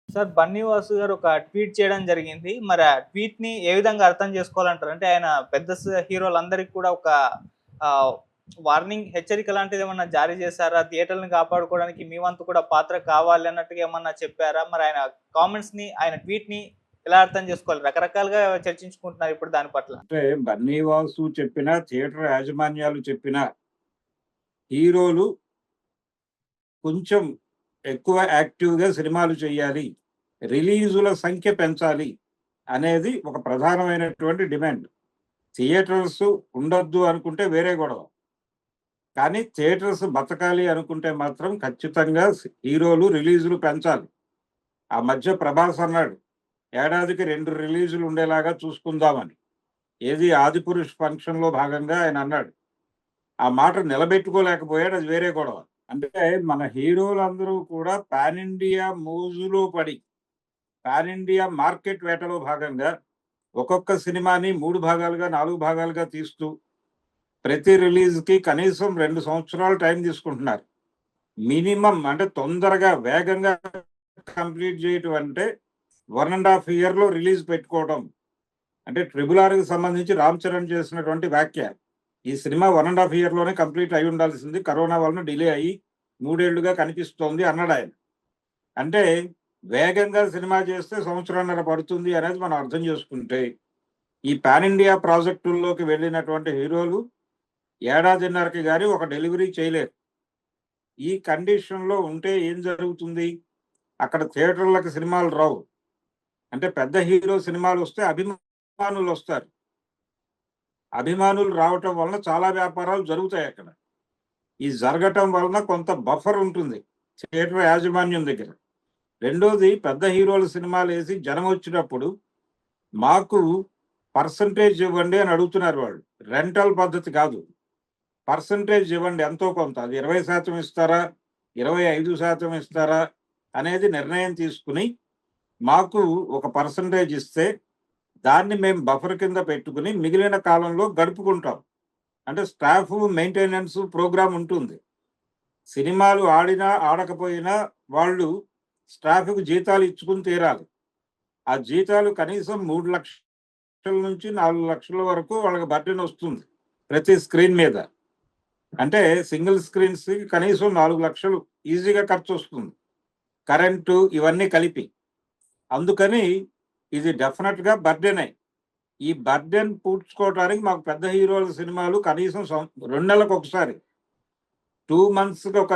Sir 'Bunny Vasu' గారు ఒక tweet చేయడం జరిగింది. మరి ఆ ట్వీట్‌ని ఏ విధంగా అర్థం చేసుకోవాలంటారు? అంటే ఆయన పెద్ద హీరోలందరికి కూడా ఒక ఆహ్, వార్నింగ్ హెచ్చరిక లాంటిదేమన్నా జారీ చేశారా? థియేటర్‌లని కాపాడుకోవడానికి మీ వంతు కూడా పాత్ర కావాలి అన్నట్టుగా ఏమన్నా చెప్పారా? మరి ఆయన కామెంట్స్‌ని, ఆయన ట్వీట్‌ని ఎలా అర్థం చేసుకోవాలి? రకరకాలుగా చర్చించుకుంటున్నారు ఇప్పుడు దాని పట్ల. అంటే బన్నీ వాసు చెప్పినా, థియేటర్ యాజమాన్యాలు చెప్పినా, హీరోలు కొంచెం ఎక్కువ యాక్టివ్‌గా సినిమాలు చేయాలి. రిలీజుల సంఖ్య పెంచాలి అనేది ఒక ప్రధానమైనటువంటి డిమాండ్. థియేటర్స్ ఉండొద్దు అనుకుంటే వేరే గొడవ. కానీ థియేటర్స్ బతకాలి అనుకుంటే మాత్రం ఖచ్చితంగా హీరోలు రిలీజులు పెంచాలి. ఆ మధ్య 'ప్రభాస్' అన్నాడు, ఏడాదికి 2 రిలీజులు ఉండేలాగా చూసుకుందామని. ఏది 'ఆదిపురుష్' ఫంక్షన్‌లో భాగంగా ఆయన అన్నాడు. ఆ మాట నిలబెట్టుకోలేకపోయాడు. అది వేరే గొడవ. అంటే మన హీరోలందరూ కూడా పాన్ ఇండియా మోజులో పడి, పాన్ ఇండియా మార్కెట్ వేటలో భాగంగా ఒక్కొక్క సినిమాని 3 భాగాలుగా, 4 భాగాలుగా తీస్తూ ప్రతి రిలీజ్‌కి కనీసం 2 సంవత్సరాలు టైం తీసుకుంటున్నారు. మినిమమ్ అంటే తొందరగా, వేగంగా కంప్లీట్ చేయటం అంటే 1 ½ ఇయర్‌లో రిలీజ్ పెట్టుకోవడం. అంటే 'ట్రిపుల్ ఆర్'కి సంబంధించి 'రామ్ చరణ్' చేసినటువంటి వ్యాఖ్య. ఈ సినిమా 1 ½ ఇయర్‌లోనే కంప్లీట్ అయ్యి ఉండాల్సింది. కరోనా వలన డిలే అయ్యి 3 ఏళ్లుగా కనిపిస్తోంది అన్నాడాయన. అంటే వేగంగా సినిమా చేస్తే సంవత్సరంన్నర పడుతుంది అనేది మనం అర్థం చేసుకుంటే, ఈ పాన్ ఇండియా ప్రాజెక్టుల్లోకి వెళ్ళినటువంటి హీరోలు ఏడాదిన్నరకి గాని ఒక డెలివరీ చేయలేరు. ఈ కండిషన్‌లో ఉంటే ఏం జరుగుతుంది? అక్కడ థియేటర్‌లకి సినిమాలు రావు. అంటే పెద్ద హీరో సినిమాలొస్తే అభిమానులొస్తారు. అభిమానులు రావటం వలన చాలా వ్యాపారాలు జరుగుతాయక్కడ. ఈ జరగటం వలన కొంత బఫర్ ఉంటుంది థియేటర్ యాజమాన్యం దగ్గర. రెండోది, పెద్ద హీరోల సినిమాలేసి జనమొచ్చినప్పుడు మాకు పర్సెంటేజ్ ఇవ్వండి అని అడుగుతున్నారు వాళ్ళు. రెంటల్ పద్ధతి కాదు. పర్సెంటేజ్ ఇవ్వండి ఎంతో కొంత. అది 20% ఇస్తారా? 25% ఇస్తారా? అనేది నిర్ణయం తీసుకొని మాకు ఒక పర్సెంటేజ్ ఇస్తే దాన్ని మేము బఫర్ కింద పెట్టుకొని మిగిలిన కాలంలో గడుపుకుంటాం. అంటే స్టాఫ్ మెయింటెనెన్స్ ప్రోగ్రామ్ ఉంటుంది. సినిమాలు ఆడినా, ఆడకపోయినా వాళ్ళు స్టాఫ్‌కి జీతాలు ఇచ్చుకుని తీరాలి. ఆ జీతాలు కనీసం 3,00,000 నుంచి 4,00,000 వరకు వాళ్ళకి బర్డెన్ వస్తుంది ప్రతి స్క్రీన్ మీద. అంటే సింగిల్ స్క్రీన్స్‌కి కనీసం 4,00,000 ఈజీగా ఖర్చొస్తుంది. కరెంటు ఇవన్నీ కలిపి. అందుకని ఇది డెఫినిట్‌గా బర్డెనే. ఈ బర్డెన్ పూడ్చుకోవటానికి మాకు పెద్ద హీరోల సినిమాలు కనీసం 2 నెలలకొకసారి, 2 మంత్స్‌కి ఒక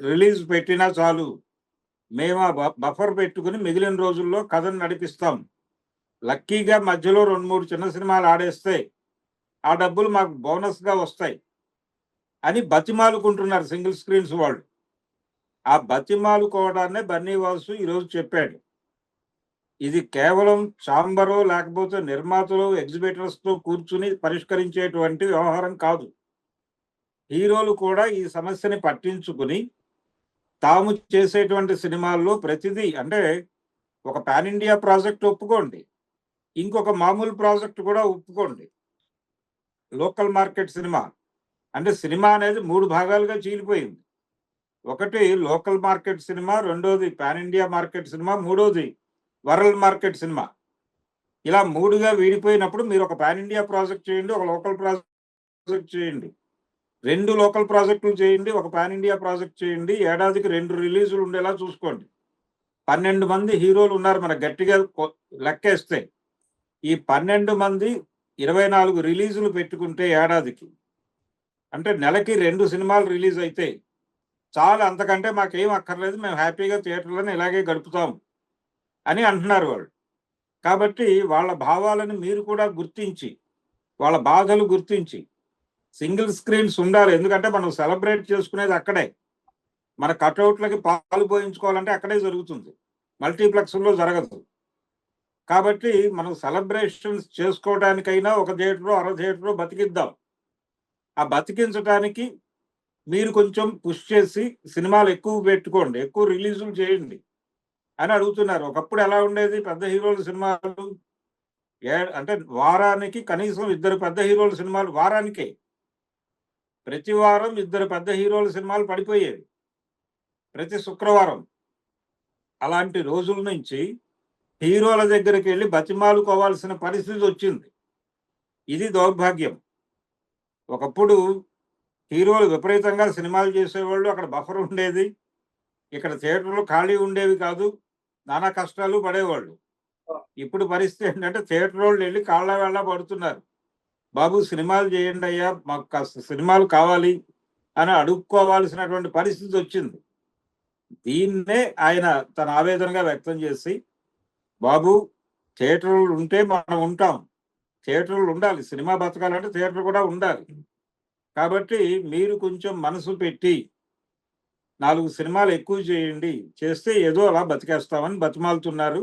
రిలీజ్ పెట్టినా చాలు. మేము ఆ బఫర్ పెట్టుకొని మిగిలిన రోజుల్లో కథను నడిపిస్తాం. లక్కీగా మధ్యలో 2, 3 చిన్న సినిమాలు ఆడేస్తే ఆ డబ్బులు మాకు బోనస్‌గా వస్తాయి అని బతిమాలుకుంటున్నారు సింగిల్ స్క్రీన్స్ వాళ్ళు. ఆ బతిమాలుకోవడాన్నే బన్నీ వాసు ఈరోజు చెప్పాడు. ఇది కేవలం చాంబరో లేకపోతే నిర్మాతలు, ఎగ్జిబిటర్స్‌తో కూర్చుని పరిష్కరించేటువంటి వ్యవహారం కాదు. హీరోలు కూడా ఈ సమస్యని పట్టించుకుని తాము చేసేటువంటి సినిమాల్లో ప్రతిదీ అంటే ఒక పాన్ ఇండియా ప్రాజెక్ట్ ఒప్పుకోండి. ఇంకొక మామూలు ప్రాజెక్ట్ కూడా ఒప్పుకోండి. Local market cinema. అంటే సినిమా అనేది 3 భాగాలుగా చీలిపోయింది. ఒకటి లోకల్ మార్కెట్ సినిమా, రెండోది పాన్ ఇండియా మార్కెట్ సినిమా, మూడోది వరల్డ్ మార్కెట్ సినిమా. ఇలా 3గా విడిపోయినప్పుడు మీరు ఒక పాన్ ఇండియా ప్రాజెక్ట్ చేయండి, ఒక లోకల్ ప్రాజెక్ట్ చేయండి. 2 లోకల్ ప్రాజెక్టులు చేయండి, ఒక పాన్ ఇండియా ప్రాజెక్ట్ చేయండి. ఏడాదికి 2 రిలీజులు ఉండేలా చూసుకోండి. 12 మంది హీరోలు ఉన్నారు మనకు గట్టిగా లెక్కేస్తే. ఈ 12 మంది 24 రిలీజులు పెట్టుకుంటే ఏడాదికి, అంటే నెలకి 2 సినిమాలు రిలీజ్ అయితాయి. చాలు, అంతకంటే మాకేం అక్కర్లేదు. మేము హ్యాపీగా థియేటర్‌లోనే ఇలాగే గడుపుతాం అని అంటున్నారు వాళ్ళు. కాబట్టి వాళ్ళ భావాలను మీరు కూడా గుర్తించి, వాళ్ళ బాధలు గుర్తించి సింగిల్ స్క్రీన్స్ ఉండాలి. ఎందుకంటే మనం సెలబ్రేట్ చేసుకునేది అక్కడే. మన కటౌట్‌లకి పాలు పోయించుకోవాలంటే అక్కడే జరుగుతుంది. మల్టీప్లెక్స్‌లో జరగదు. కాబట్టి మనం సెలబ్రేషన్స్ చేసుకోవడానికైనా ఒక థియేటరో, అర థియేటరో బతికిద్దాం. ఆ బతికించటానికి మీరు కొంచెం పుష్ చేసి సినిమాలు ఎక్కువ పెట్టుకోండి. ఎక్కువ రిలీజులు చేయండి అని అడుగుతున్నారు. ఒకప్పుడు ఎలా ఉండేది పెద్ద హీరోల సినిమాలు అంటే వారానికి కనీసం 2 పెద్ద హీరోల సినిమాలు వారానికే. ప్రతి వారం 2 పెద్ద హీరోల సినిమాలు పడిపోయేవి. ప్రతి శుక్రవారం. అలాంటి రోజుల నుంచి హీరోల దగ్గరికి వెళ్ళి బతిమాలుకోవాల్సిన పరిస్థితి వచ్చింది. ఇది దౌర్భాగ్యం. ఒకప్పుడు హీరోలు విపరీతంగా సినిమాలు చేసేవాళ్ళు, అక్కడ బఫర్ ఉండేది, ఇక్కడ థియేటర్లు ఖాళీ ఉండేవి కాదు, నానా కష్టాలు పడేవాళ్ళు. ఇప్పుడు పరిస్థితి ఏంటంటే థియేటర్ వాళ్ళు వెళ్ళి కాళ్ళ వేళ్ళ పడుతున్నారు. బాబు సినిమాలు చేయండి అయ్యా, మాకు కాస్త సినిమాలు కావాలి అని అడుక్కోవాల్సినటువంటి పరిస్థితి వచ్చింది. దీన్నే ఆయన తన ఆవేదనగా వ్యక్తం చేసి, బాబు థియేటర్లు ఉంటే మనం ఉంటాం, థియేటర్లు ఉండాలి, సినిమా బతకాలంటే థియేటర్ కూడా ఉండాలి, కాబట్టి మీరు కొంచెం మనసు పెట్టి 4 సినిమాలు ఎక్కువ చేయండి, చేస్తే ఏదో అలా బతికేస్తామని బతిమాలుతున్నారు.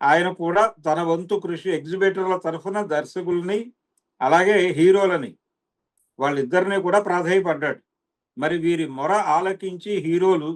ఆయన కూడా తన వంతు కృషి ఎగ్జిబిటర్ల తరఫున దర్శకుల్ని అలాగే హీరోలని వాళ్ళిద్దరిని కూడా ప్రాధేయపడ్డాడు. మరి వీరి మొర ఆలకించి హీరోలు